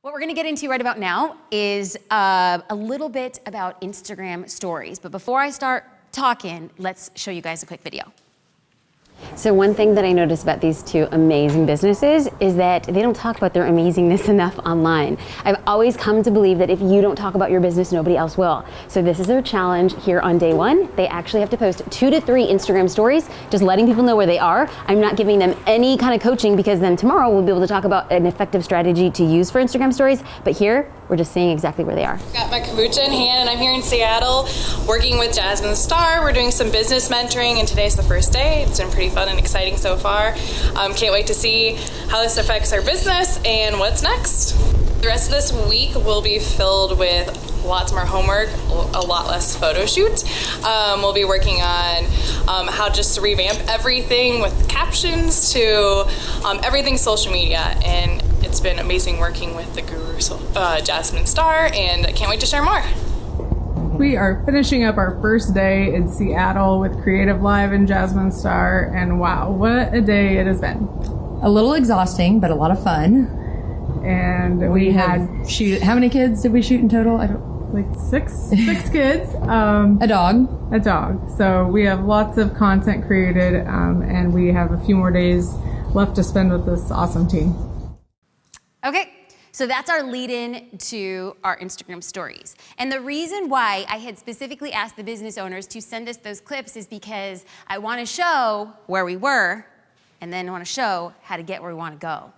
What we're gonna get into right about now is a little bit about Instagram stories. But before I start talking, let's show you guys a quick video. So one thing that I noticed about these two amazing businesses is that they don't talk about their amazingness enough online. I've always come to believe that if you don't talk about your business, nobody else will. So this is their challenge here on day one. They actually have to post 2 to 3 Instagram stories, just letting people know where they are. I'm not giving them any kind of coaching because then tomorrow we'll be able to talk about an effective strategy to use for Instagram stories. But here, we're just seeing exactly where they are. Got my kombucha in hand, and I'm here in Seattle working with Jasmine Star. We're doing some business mentoring, and today's the first day. It's been pretty fun and exciting so far. Can't wait to see how this affects our business and what's next. The rest of this week will be filled with lots more homework, a lot less photo shoot. We'll be working on how just to revamp everything with captions to everything social media, and it's been amazing working with the guru Jasmine Star, and I can't wait to share more. We are finishing up our first day in Seattle with Creative Live and Jasmine Star, and wow, what a day it has been. A little exhausting, but a lot of fun. And we had how many kids did we shoot in total? I don't like six kids. A dog. So we have lots of content created, and we have a few more days left to spend with this awesome team. Okay, so that's our lead-in to our Instagram stories. And the reason why I had specifically asked the business owners to send us those clips is because I want to show where we were, and then I want to show how to get where we want to go.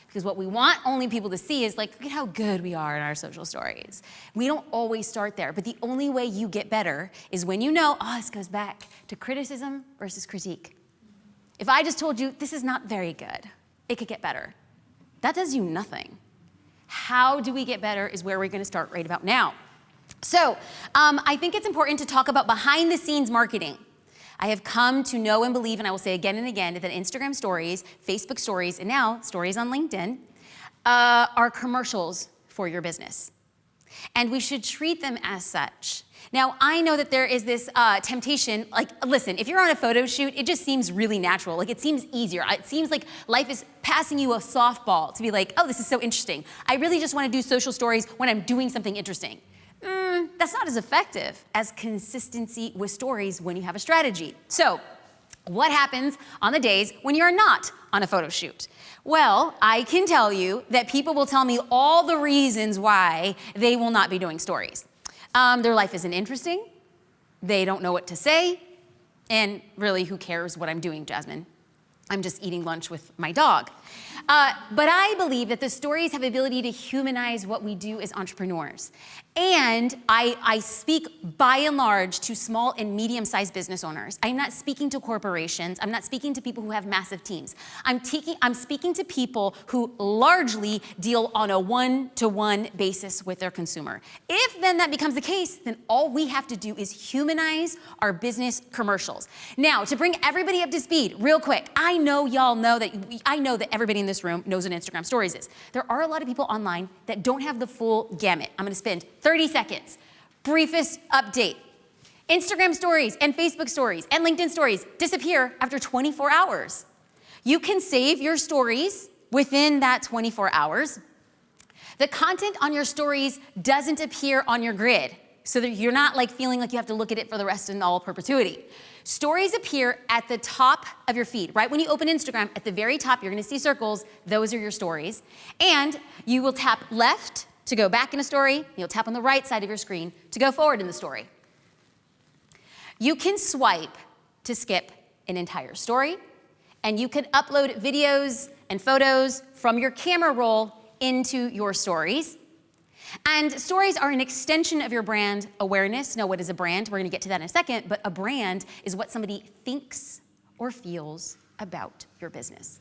Because what we want only people to see is like, look at how good we are in our social stories. We don't always start there, but the only way you get better is when you know, oh, this goes back to criticism versus critique. If I just told you, this is not very good, it could get better. That does you nothing. How do we get better is where we're gonna start right about now. So I think it's important to talk about behind the scenes marketing. I have come to know and believe, and I will say again and again, that Instagram stories, Facebook stories, and now stories on LinkedIn are commercials for your business. And we should treat them as such. Now, I know that there is this temptation, like, listen, if you're on a photo shoot, it just seems really natural. Like, it seems easier. It seems like life is passing you a softball to be like, oh, this is so interesting. I really just want to do social stories when I'm doing something interesting. That's not as effective as consistency with stories when you have a strategy. So, what happens on the days when you're not on a photo shoot? Well, I can tell you that people will tell me all the reasons why they will not be doing stories. Their life isn't interesting, they don't know what to say, and really, who cares what I'm doing, Jasmine? I'm just eating lunch with my dog. But I believe that the stories have the ability to humanize what we do as entrepreneurs. And I speak by and large to small and medium-sized business owners. I'm not speaking to corporations. I'm not speaking to people who have massive teams. I'm speaking to people who largely deal on a one-to-one basis with their consumer. If then that becomes the case, then all we have to do is humanize our business commercials. Now, to bring everybody up to speed, real quick, I know that everybody in this room knows what Instagram stories is. There are a lot of people online that don't have the full gamut. I'm gonna spend 30 seconds. Briefest update. Instagram stories and Facebook stories and LinkedIn stories disappear after 24 hours. You can save your stories within that 24 hours. The content on your stories doesn't appear on your grid, so that you're not like feeling like you have to look at it for the rest in all perpetuity. Stories appear at the top of your feed. Right when you open Instagram, at the very top, you're gonna see circles. Those are your stories. And you will tap left to go back in a story. You'll tap on the right side of your screen to go forward in the story. You can swipe to skip an entire story, and you can upload videos and photos from your camera roll into your stories. And stories are an extension of your brand awareness. Now, what is a brand? We're gonna get to that in a second, but a brand is what somebody thinks or feels about your business.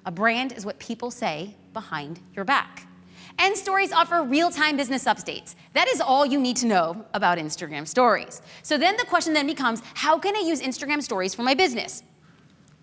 A brand is what people say behind your back. And stories offer real-time business updates. That is all you need to know about Instagram stories. So then the question then becomes, how can I use Instagram stories for my business?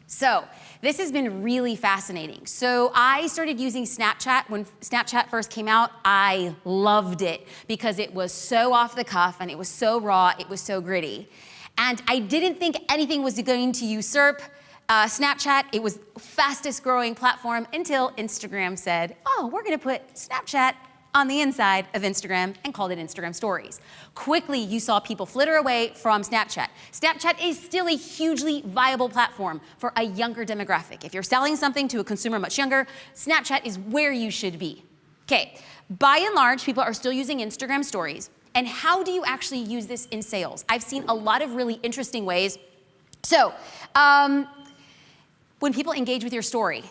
So this has been really fascinating. So I started using Snapchat when Snapchat first came out. I loved it because it was so off the cuff and it was so raw, it was so gritty. And I didn't think anything was going to usurp Snapchat. It was fastest growing platform until Instagram said, oh, we're gonna put Snapchat on the inside of Instagram and called it Instagram Stories. Quickly, you saw people flitter away from Snapchat. Snapchat is still a hugely viable platform for a younger demographic. If you're selling something to a consumer much younger, Snapchat is where you should be. Okay, by and large, people are still using Instagram Stories. And how do you actually use this in sales? I've seen a lot of really interesting ways. So, when people engage with your story,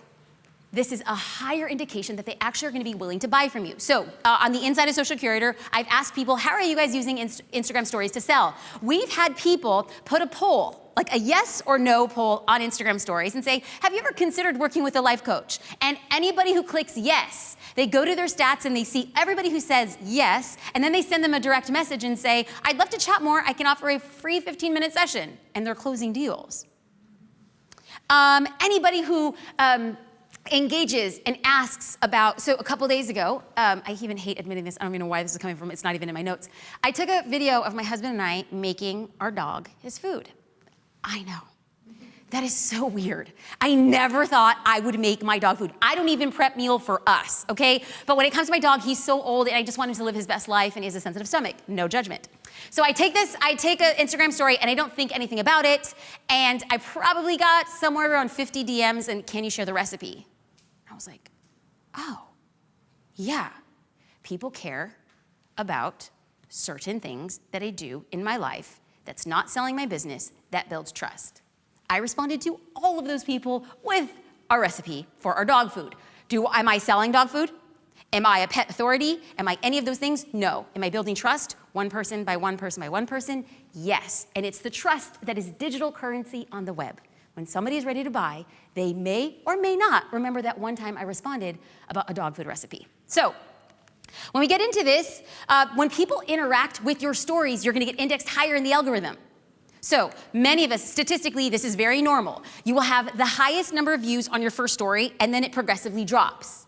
this is a higher indication that they actually are going to be willing to buy from you. So, on the inside of Social Curator, I've asked people, how are you guys using Instagram Stories to sell? We've had people put a poll, like a yes or no poll on Instagram Stories and say, have you ever considered working with a life coach? And anybody who clicks yes, they go to their stats and they see everybody who says yes, and then they send them a direct message and say, I'd love to chat more. I can offer a free 15-minute session. And they're closing deals. Anybody who engages and asks about, so a couple days ago, I even hate admitting this, I don't even know why this is coming from, it's not even in my notes. I took a video of my husband and I making our dog his food. I know. That is so weird. I never thought I would make my dog food. I don't even prep meal for us, okay? But when it comes to my dog, he's so old and I just want him to live his best life and he has a sensitive stomach. No judgment. So I take an Instagram story and I don't think anything about it, and I probably got somewhere around 50 DMs and can you share the recipe? I was like, oh, yeah. People care about certain things that I do in my life that's not selling my business, that builds trust. I responded to all of those people with a recipe for our dog food. Am I selling dog food? Am I a pet authority? Am I any of those things? No. Am I building trust? One person by one person by one person? Yes. And it's the trust that is digital currency on the web. When somebody is ready to buy, they may or may not remember that one time I responded about a dog food recipe. So, when we get into this, when people interact with your stories, you're gonna get indexed higher in the algorithm. So many of us, statistically, this is very normal. You will have the highest number of views on your first story, and then it progressively drops.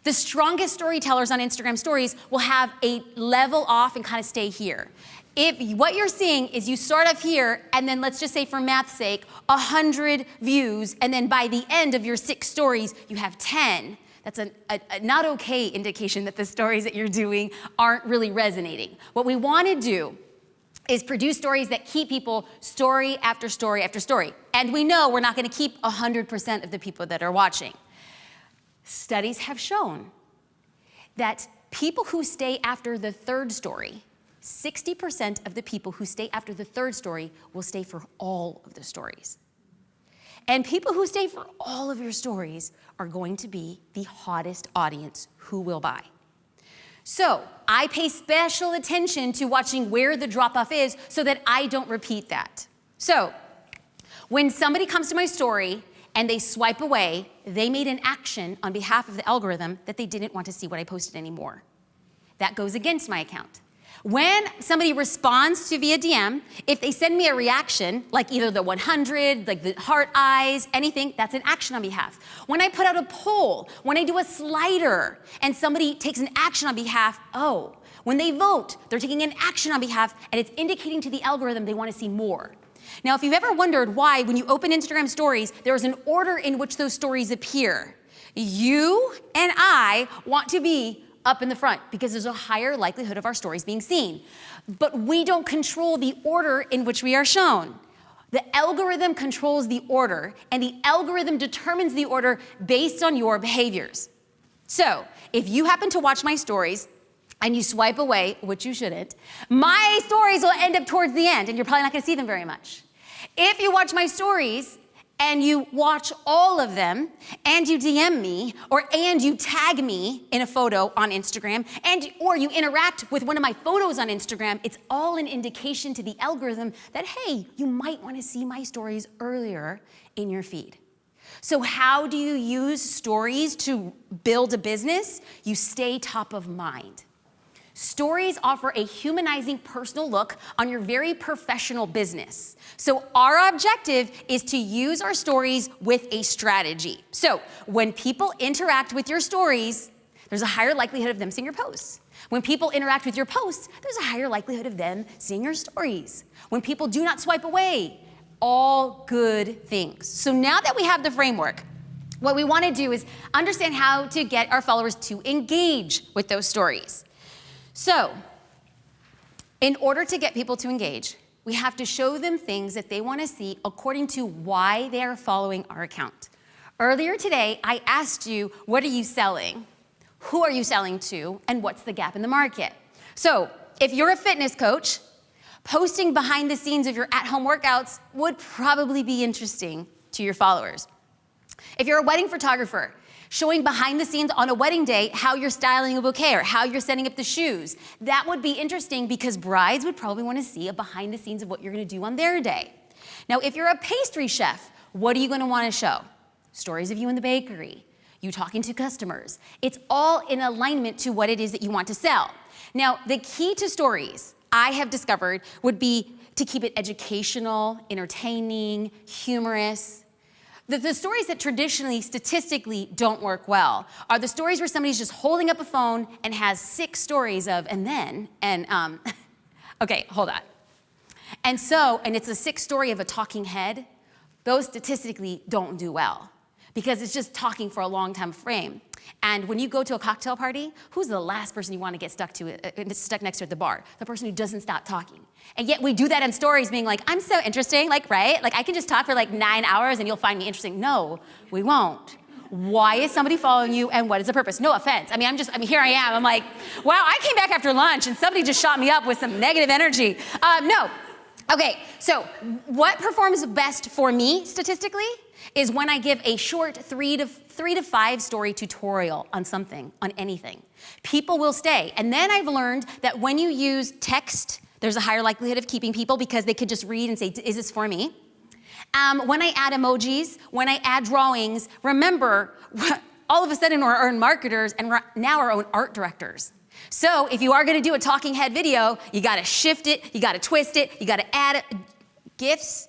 The strongest storytellers on Instagram Stories will have a level off and kind of stay here. If what you're seeing is you start off here, and then let's just say for math's sake, 100 views, and then by the end of your 6 stories, you have 10. That's a not okay indication that the stories that you're doing aren't really resonating. What we want to do is produce stories that keep people story after story after story. And we know we're not going to keep 100% of the people that are watching. Studies have shown that people who stay after the 3rd story, 60% of the people who stay after the 3rd story will stay for all of the stories. And people who stay for all of your stories are going to be the hottest audience who will buy. So I pay special attention to watching where the drop-off is so that I don't repeat that. So when somebody comes to my story and they swipe away, they made an action on behalf of the algorithm that they didn't want to see what I posted anymore. That goes against my account. When somebody responds to via DM, if they send me a reaction, like either the 100, like the heart eyes, anything, that's an action on behalf. When I put out a poll, when I do a slider, and somebody takes an action on behalf, oh, when they vote, they're taking an action on behalf, and it's indicating to the algorithm they want to see more. Now, if you've ever wondered why, when you open Instagram Stories, there's an order in which those stories appear. You and I want to be up in the front because there's a higher likelihood of our stories being seen. But we don't control the order in which we are shown. The algorithm controls the order, and the algorithm determines the order based on your behaviors. So, if you happen to watch my stories and you swipe away, which you shouldn't, my stories will end up towards the end, and you're probably not gonna see them very much. If you watch my stories and you watch all of them, and you DM me, and you tag me in a photo on Instagram, or you interact with one of my photos on Instagram, it's all an indication to the algorithm that, hey, you might want to see my stories earlier in your feed. So how do you use stories to build a business? You stay top of mind. Stories offer a humanizing personal look on your very professional business. So our objective is to use our stories with a strategy. So when people interact with your stories, there's a higher likelihood of them seeing your posts. When people interact with your posts, there's a higher likelihood of them seeing your stories. When people do not swipe away, all good things. So now that we have the framework, what we want to do is understand how to get our followers to engage with those stories. So, in order to get people to engage, we have to show them things that they want to see according to why they are following our account. Earlier today, I asked you, what are you selling? Who are you selling to? And what's the gap in the market? So, if you're a fitness coach, posting behind the scenes of your at-home workouts would probably be interesting to your followers. If you're a wedding photographer, showing behind the scenes on a wedding day how you're styling a bouquet or how you're setting up the shoes, that would be interesting because brides would probably want to see a behind the scenes of what you're going to do on their day. Now, if you're a pastry chef, what are you going to want to show? Stories of you in the bakery, you talking to customers. It's all in alignment to what it is that you want to sell. Now, the key to stories, I have discovered, would be to keep it educational, entertaining, humorous. The stories that traditionally, statistically, don't work well are the stories where somebody's just holding up a phone and has 6 stories of, and then, and, okay, hold on. And it's a 6 story of a talking head. Those statistically don't do well because it's just talking for a long time frame. And when you go to a cocktail party, who's the last person you want to get stuck next to at the bar? The person who doesn't stop talking. And yet we do that in stories being like, I'm so interesting, like, right? Like I can just talk for like 9 hours and you'll find me interesting. No, we won't. Why is somebody following you and what is the purpose? No offense. I mean, here I am. I'm like, wow, I came back after lunch and somebody just shot me up with some negative energy. No. Okay, so what performs best for me statistically is when I give a short 3 to 5 story tutorial on something, on anything. People will stay. And then I've learned that when you use text, there's a higher likelihood of keeping people because they could just read and say, is this for me? When I add emojis, when I add drawings, remember, all of a sudden we're own marketers and we're now our own art directors. So if you are gonna do a talking head video, you gotta shift it, you gotta twist it, you gotta add GIFs.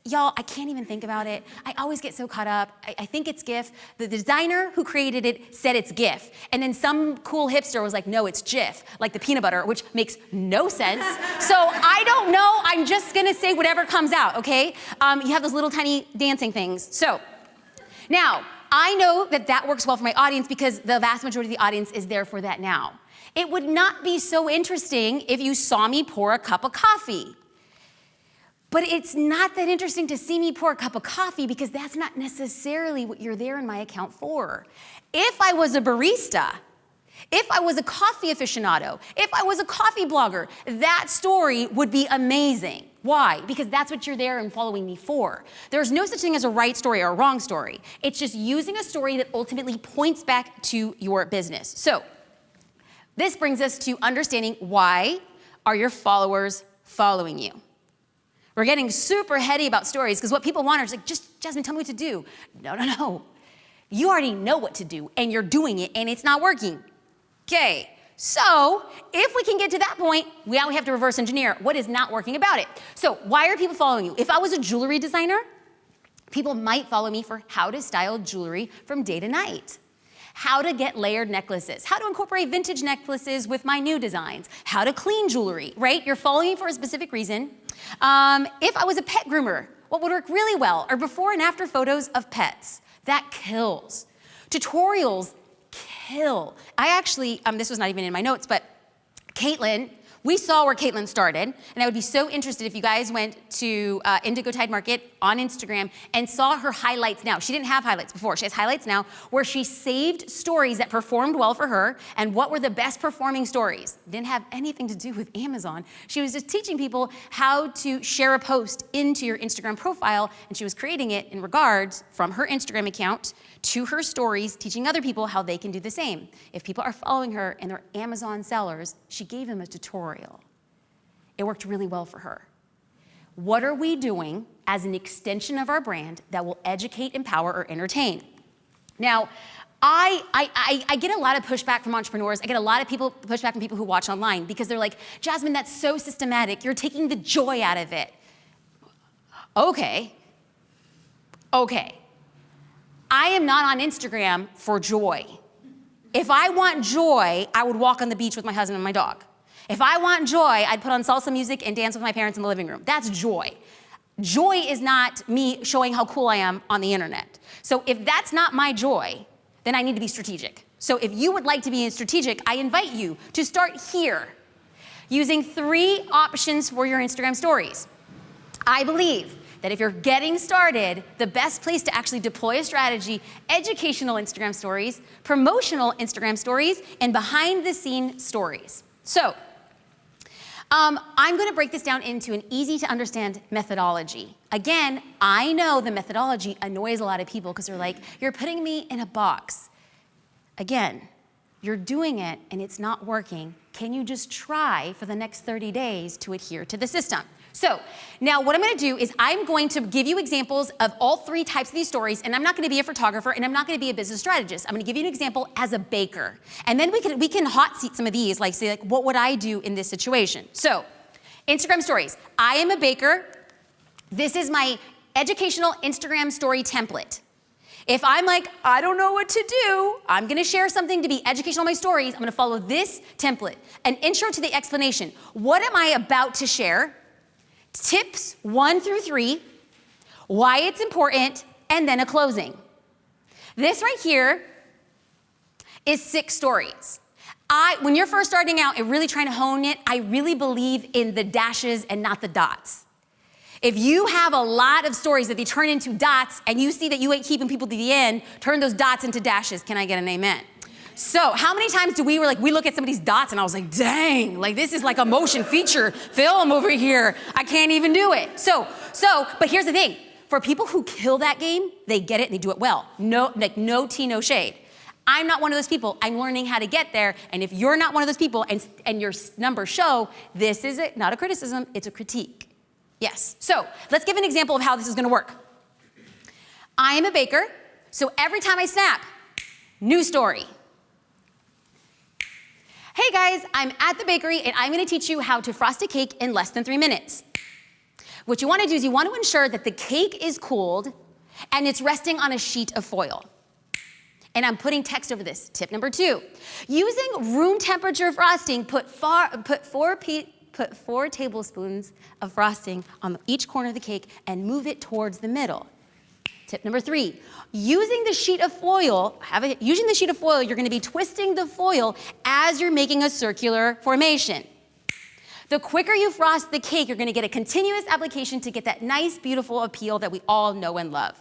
Y'all, I can't even think about it. I always get so caught up. I think it's GIF. The designer who created it said it's GIF. And then some cool hipster was like, no, it's Jif, like the peanut butter, which makes no sense. So I don't know. I'm just gonna say whatever comes out, okay? You have those little tiny dancing things. So now, I know that works well for my audience because the vast majority of the audience is there for that now. It would not be so interesting if you saw me pour a cup of coffee. But it's not that interesting to see me pour a cup of coffee because that's not necessarily what you're there in my account for. If I was a barista, if I was a coffee aficionado, if I was a coffee blogger, that story would be amazing. Why? Because that's what you're there and following me for. There's no such thing as a right story or a wrong story. It's just using a story that ultimately points back to your business. So, this brings us to understanding why are your followers following you? We're getting super heady about stories because what people want is like, just Jasmine, tell me what to do. No. You already know what to do and you're doing it and it's not working. Okay, so if we can get to that point, now we have to reverse engineer what is not working about it. So why are people following you? If I was a jewelry designer, people might follow me for how to style jewelry from day to night. How to get layered necklaces, how to incorporate vintage necklaces with my new designs, how to clean jewelry, right? You're following me for a specific reason. If I was a pet groomer, what would work really well are before and after photos of pets. That kills. Tutorials kill. I actually, this was not even in my notes, but Caitlin, we saw where Caitlin started, and I would be so interested if you guys went to Indigo Tide Market on Instagram and saw her highlights now. She didn't have highlights before. She has highlights now where she saved stories that performed well for her and what were the best performing stories. Didn't have anything to do with Amazon. She was just teaching people how to share a post into your Instagram profile, and she was creating it in regards from her Instagram account to her stories, teaching other people how they can do the same. If people are following her and they're Amazon sellers, she gave them a tutorial. It worked really well for her. What are we doing as an extension of our brand that will educate, empower, or entertain? Now, I get a lot of pushback from entrepreneurs. I get a lot of pushback from people who watch online because they're like, Jasmine, that's so systematic. You're taking the joy out of it. Okay. I am not on Instagram for joy. If I want joy, I would walk on the beach with my husband and my dog. If I want joy, I'd put on salsa music and dance with my parents in the living room. That's joy. Joy is not me showing how cool I am on the internet. So if that's not my joy, then I need to be strategic. So if you would like to be strategic, I invite you to start here, using 3 options for your Instagram stories. I believe that if you're getting started, the best place to actually deploy a strategy, educational Instagram stories, promotional Instagram stories, and behind-the-scene stories. So, I'm gonna break this down into an easy-to-understand methodology. Again, I know the methodology annoys a lot of people because they're like, you're putting me in a box. Again, you're doing it and it's not working. Can you just try for the next 30 days to adhere to the system? So now what I'm gonna do is I'm going to give you examples of all 3 types of these stories, and I'm not gonna be a photographer and I'm not gonna be a business strategist. I'm gonna give you an example as a baker. And then we can hot seat some of these, like say, like, what would I do in this situation? So, Instagram stories. I am a baker. This is my educational Instagram story template. If I'm like, I don't know what to do, I'm gonna share something to be educational in my stories, I'm gonna follow this template. An intro to the explanation. What am I about to share? Tips 1 through 3, why it's important, and then a closing. This right here is 6 stories. When you're first starting out and really trying to hone it, I really believe in the dashes and not the dots. If you have a lot of stories that they turn into dots and you see that you ain't keeping people to the end, turn those dots into dashes. Can I get an amen? So how many times do we look at somebody's dots and I was like, dang, like this is like a motion feature film over here. I can't even do it. But here's the thing. For people who kill that game, they get it and they do it well. No tea, no shade. I'm not one of those people. I'm learning how to get there. And if you're not one of those people and your numbers show, this is not a criticism, it's a critique. Yes, so let's give an example of how this is gonna work. I am a baker, so every time I snap, new story. Hey guys, I'm at the bakery and I'm gonna teach you how to frost a cake in less than 3 minutes. What you wanna do is you wanna ensure that the cake is cooled and it's resting on a sheet of foil. And I'm putting text over this. Tip number 2, using room temperature frosting, put 4 tablespoons of frosting on each corner of the cake and move it towards the middle. Tip number 3, using the sheet of foil, you're gonna be twisting the foil as you're making a circular formation. The quicker you frost the cake, you're gonna get a continuous application to get that nice, beautiful appeal that we all know and love.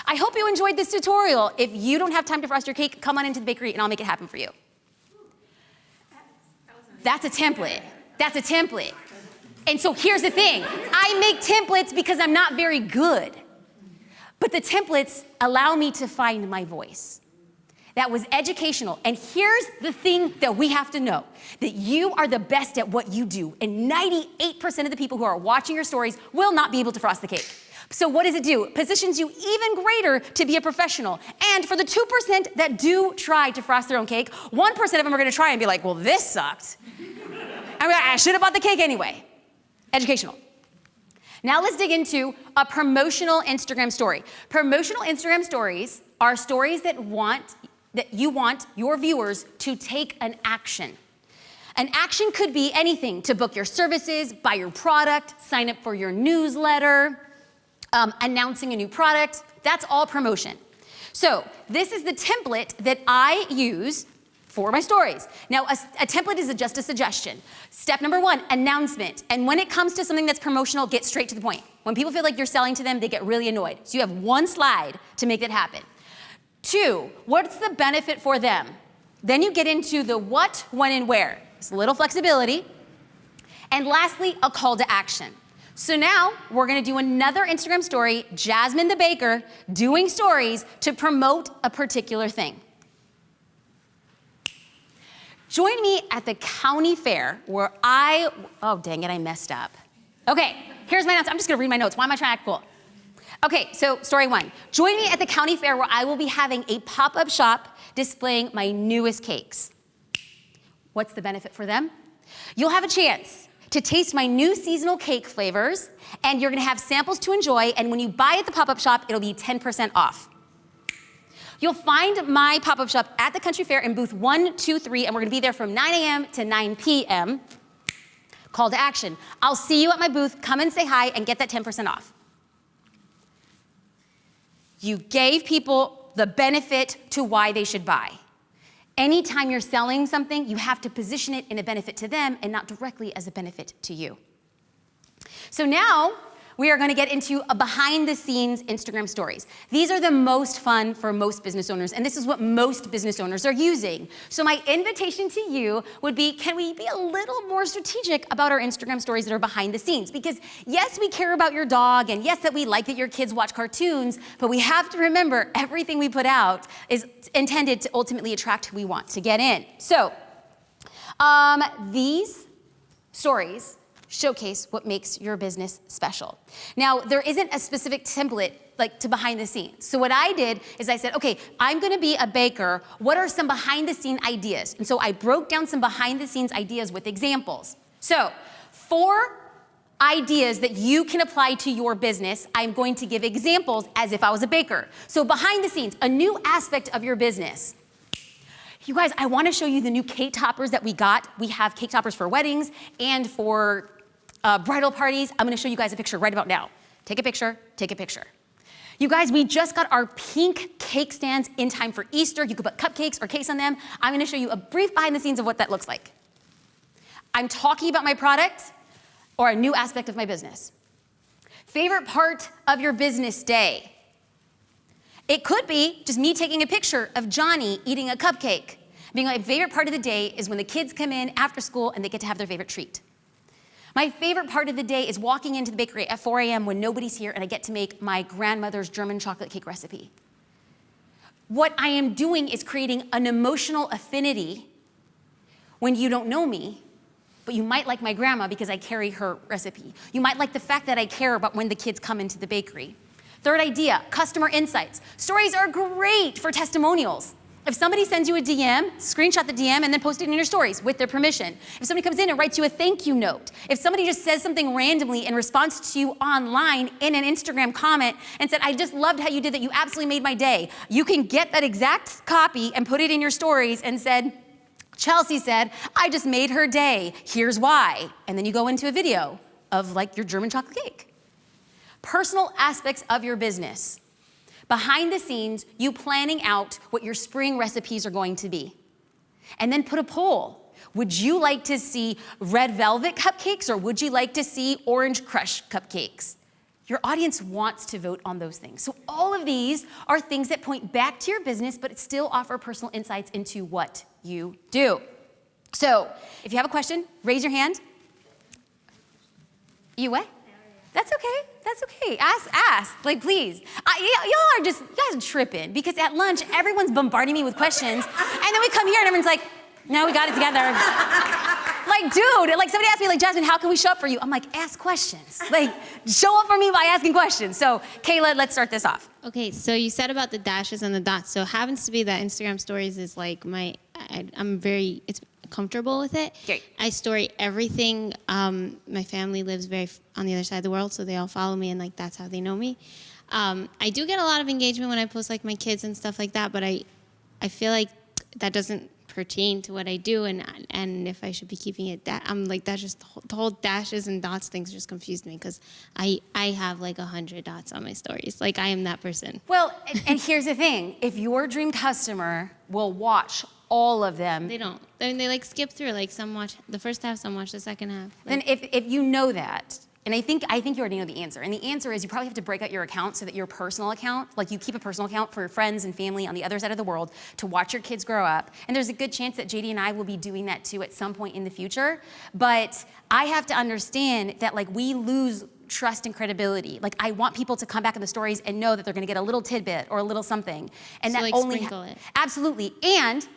I hope you enjoyed this tutorial. If you don't have time to frost your cake, come on into the bakery and I'll make it happen for you. That's a template. That's a template. And so here's the thing. I make templates because I'm not very good. But the templates allow me to find my voice. That was educational. And here's the thing that we have to know, that you are the best at what you do. And 98% of the people who are watching your stories will not be able to frost the cake. So what does it do? It positions you even greater to be a professional. And for the 2% that do try to frost their own cake, 1% of them are gonna try and be like, well, this sucked. I should have bought the cake anyway. Educational. Now let's dig into a promotional Instagram story. Promotional Instagram stories are stories that you want your viewers to take an action. An action could be anything: to book your services, buy your product, sign up for your newsletter, announcing a new product. That's all promotion. So this is the template that I use for my stories. Now, a template is just a suggestion. Step number 1, announcement. And when it comes to something that's promotional, get straight to the point. When people feel like you're selling to them, they get really annoyed. So you have 1 slide to make that happen. 2, what's the benefit for them? Then you get into the what, when, and where. It's a little flexibility. And lastly, a call to action. So now we're gonna do another Instagram story, Jasmine the Baker, doing stories to promote a particular thing. Join me at the county fair where oh dang it, I messed up. Okay, here's my notes. I'm just gonna read my notes. Why am I trying to act cool? Okay, so story 1. Join me at the county fair where I will be having a pop-up shop displaying my newest cakes. What's the benefit for them? You'll have a chance to taste my new seasonal cake flavors, and you're gonna have samples to enjoy, and when you buy at the pop-up shop, it'll be 10% off. You'll find my pop-up shop at the country fair in booth 123, and we're gonna be there from 9 a.m. to 9 p.m. Call to action. I'll see you at my booth. Come and say hi and get that 10% off. You gave people the benefit to why they should buy. Anytime you're selling something, you have to position it in a benefit to them and not directly as a benefit to you. So now we are going to get into a behind the scenes Instagram stories. These are the most fun for most business owners, and this is what most business owners are using. So my invitation to you would be, can we be a little more strategic about our Instagram stories that are behind the scenes? Because yes, we care about your dog, and yes, that we like that your kids watch cartoons, but we have to remember everything we put out is intended to ultimately attract who we want to get in. So these stories showcase what makes your business special. Now, there isn't a specific template like to behind the scenes. So what I did is I said, okay, I'm gonna be a baker. What are some behind the scene ideas? And so I broke down some behind the scenes ideas with examples. So 4 ideas that you can apply to your business. I'm going to give examples as if I was a baker. So behind the scenes, a new aspect of your business. You guys, I wanna show you the new cake toppers that we got. We have cake toppers for weddings and for bridal parties. I'm gonna show you guys a picture right about now. Take a picture, take a picture. You guys, we just got our pink cake stands in time for Easter. You could put cupcakes or cakes on them. I'm gonna show you a brief behind the scenes of what that looks like. I'm talking about my product or a new aspect of my business. Favorite part of your business day. It could be just me taking a picture of Johnny eating a cupcake. Being like, favorite part of the day is when the kids come in after school and they get to have their favorite treat. My favorite part of the day is walking into the bakery at 4 a.m. when nobody's here and I get to make my grandmother's German chocolate cake recipe. What I am doing is creating an emotional affinity when you don't know me, but you might like my grandma because I carry her recipe. You might like the fact that I care about when the kids come into the bakery. Third idea, customer insights. Stories are great for testimonials. If somebody sends you a DM, screenshot the DM and then post it in your stories with their permission. If somebody comes in and writes you a thank you note. If somebody just says something randomly in response to you online in an Instagram comment and said, I just loved how you did that, you absolutely made my day. You can get that exact copy and put it in your stories and said, Chelsea said, I just made her day, here's why. And then you go into a video of like your German chocolate cake. Personal aspects of your business. Behind the scenes, you planning out what your spring recipes are going to be. And then put a poll. Would you like to see red velvet cupcakes or would you like to see orange crush cupcakes? Your audience wants to vote on those things. So all of these are things that point back to your business, but still offer personal insights into what you do. So if you have a question, raise your hand. You what? That's okay. That's okay. Ask. Like, please. You guys are tripping because at lunch, everyone's bombarding me with questions. And then we come here and everyone's like, no, we got it together. Like, dude, like somebody asked me, like, Jasmine, how can we show up for you? I'm like, ask questions. Like, show up for me by asking questions. So, Kayla, let's start this off. Okay, so you said about the dashes and the dots. So it happens to be that Instagram stories is like it's comfortable with it. Great. I story everything. My family lives on the other side of the world, so they all follow me, and like that's how they know me. I do get a lot of engagement when I post like my kids and stuff like that, but I feel like that doesn't pertain to what I do, and if I should be keeping it that, I'm like, that's just the whole dashes and dots things just confused me because I have like 100 dots on my stories. Like I am that person. Well, and here's the thing. If your dream customer will watch all of them. They don't. They like skip through. Like some watch the first half, some watch the second half. Then if you know that, and I think you already know the answer. And the answer is you probably have to break out your account so that your personal account, like you keep a personal account for your friends and family on the other side of the world to watch your kids grow up. And there's a good chance that JD and I will be doing that too at some point in the future. But I have to understand that like we lose trust and credibility. Like I want people to come back in the stories and know that they're gonna get a little tidbit or a little something. And so that like only sprinkle it. Absolutely. And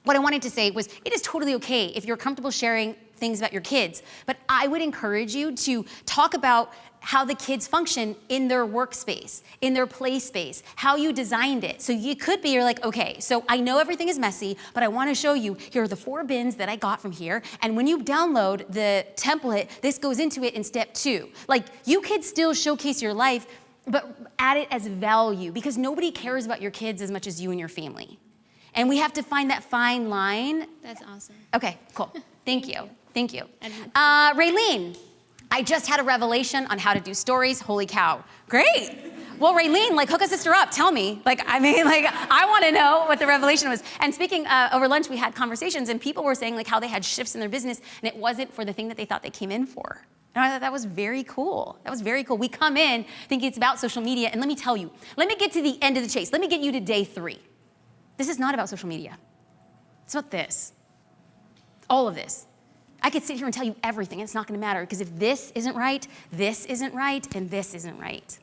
what I wanted to say was it is totally okay if you're comfortable sharing things about your kids, but I would encourage you to talk about how the kids function in their workspace, in their play space, how you designed it. So you could be, you're like, okay, so I know everything is messy, but I wanna show you, here are the 4 bins that I got from here, and when you download the template, this goes into it in step 2. Like, you could still showcase your life, but add it as value, because nobody cares about your kids as much as you and your family. And we have to find that fine line. That's awesome. Okay, cool. Thank you. Thank you. And- Raylene, I just had a revelation on how to do stories. Holy cow. Great. Well, Raylene, like, hook a sister up. Tell me. I want to know what the revelation was. And speaking, over lunch, we had conversations, and people were saying, like, how they had shifts in their business, and it wasn't for the thing that they thought they came in for. And I thought that was very cool. That was very cool. We come in thinking it's about social media, and let me tell you, let me get to the end of the chase. Let me get you to day 3. This is not about social media. It's about this. All of this. I could sit here and tell you everything, and it's not going to matter, because if this isn't right, and this isn't right.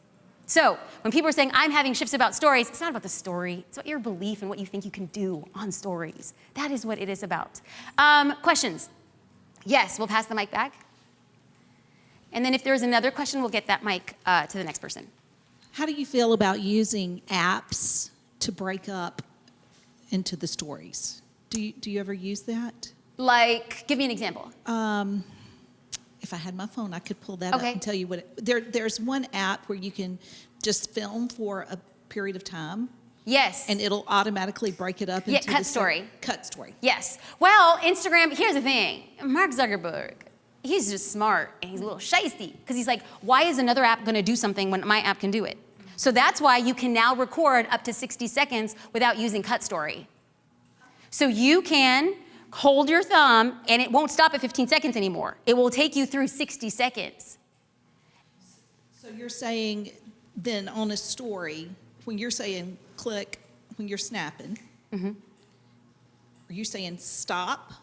So when people are saying, I'm having shifts about stories, it's not about the story. It's about your belief and what you think you can do on stories. That is what it is about. Questions? Yes, we'll pass the mic back. And then if there's another question, we'll get that mic to the next person. How do you feel about using apps to break up into the stories? Do you ever use that? Like, give me an example. If I had my phone, I could pull that up and tell you what there's one app where you can just film for a period of time. Yes. And it'll automatically break it up into cut story. Cut story. Yes. Well, Instagram, here's the thing. Mark Zuckerberg, he's just smart and he's a little shisty because he's like, why is another app going to do something when my app can do it? So that's why you can now record up to 60 seconds without using cut story. So you can hold your thumb, and it won't stop at 15 seconds anymore. It will take you through 60 seconds. So you're saying then on a story, when you're saying click, when you're snapping, are you saying stop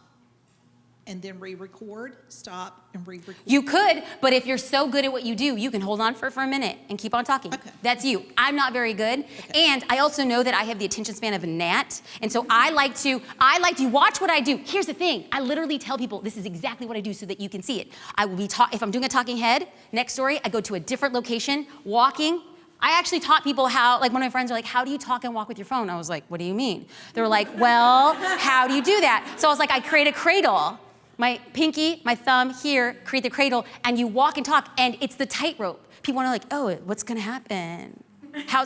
and then re-record, stop and re-record? You could, but if you're so good at what you do, you can hold on for a minute and keep on talking. Okay. That's you. I'm not very good. Okay. And I also know that I have the attention span of a gnat. And so I like to watch what I do. Here's the thing. I literally tell people this is exactly what I do so that you can see it. I will be if I'm doing a talking head, next story, I go to a different location, walking. I actually taught people how, like one of my friends were like, how do you talk and walk with your phone? I was like, what do you mean? They were like, well, how do you do that? So I was like, I create a cradle. My pinky, my thumb here, create the cradle, and you walk and talk, and it's the tightrope. People want to like, oh, what's gonna happen?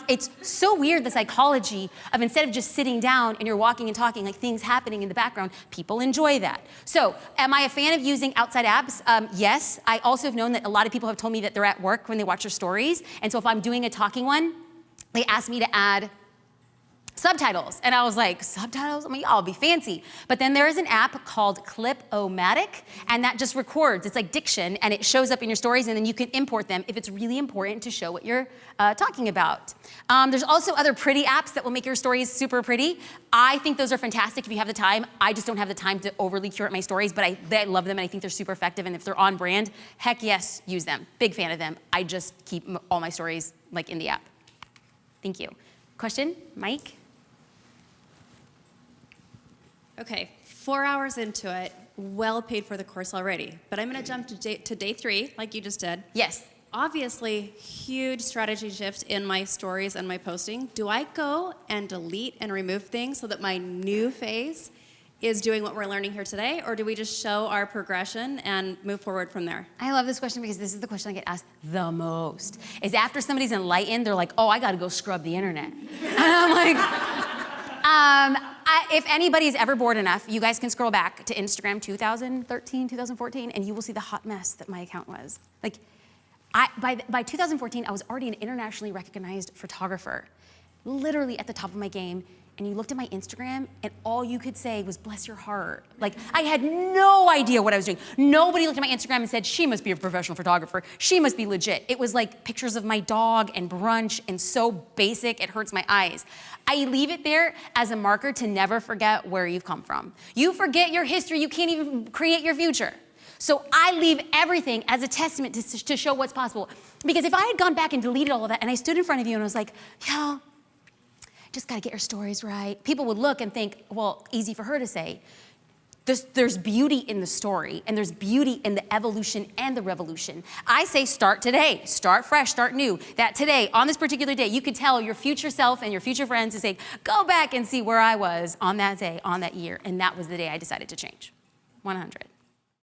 It's so weird, the psychology of instead of just sitting down and you're walking and talking, like things happening in the background, people enjoy that. So, am I a fan of using outside apps? Yes. I also have known that a lot of people have told me that they're at work when they watch your stories, and so if I'm doing a talking one, they ask me to add subtitles. And I was like, subtitles? I mean, y'all be fancy. But then there is an app called Clip-O-Matic, and that just records. It's like diction, and it shows up in your stories, and then you can import them if it's really important to show what you're talking about. There's also other pretty apps that will make your stories super pretty. I think those are fantastic if you have the time. I just don't have the time to overly curate my stories, but I love them, and I think they're super effective, and if they're on brand, heck yes, use them. Big fan of them. I just keep all my stories like in the app. Thank you. Question, Mike? Okay, 4 hours into it, well paid for the course already. But I'm going to jump to day 3, like you just did. Yes. Obviously, huge strategy shift in my stories and my posting. Do I go and delete and remove things so that my new phase is doing what we're learning here today? Or do we just show our progression and move forward from there? I love this question because this is the question I get asked the most. Is after somebody's enlightened, they're like, oh, I got to go scrub the internet. And I'm like, if anybody's ever bored enough, you guys can scroll back to Instagram 2013, 2014, and you will see the hot mess that my account was. Like, by 2014, I was already an internationally recognized photographer, literally at the top of my game. And you looked at my Instagram, and all you could say was, bless your heart. Like, I had no idea what I was doing. Nobody looked at my Instagram and said, she must be a professional photographer. She must be legit. It was like pictures of my dog and brunch and so basic, it hurts my eyes. I leave it there as a marker to never forget where you've come from. You forget your history, you can't even create your future. So I leave everything as a testament to show what's possible. Because if I had gone back and deleted all of that, and I stood in front of you and I was like, yo, just gotta get your stories right. People would look and think, well, easy for her to say. There's beauty in the story, and there's beauty in the evolution and the revolution. I say start today, start fresh, start new. That today, on this particular day, you could tell your future self and your future friends to say, go back and see where I was on that day, on that year. And that was the day I decided to change. 100.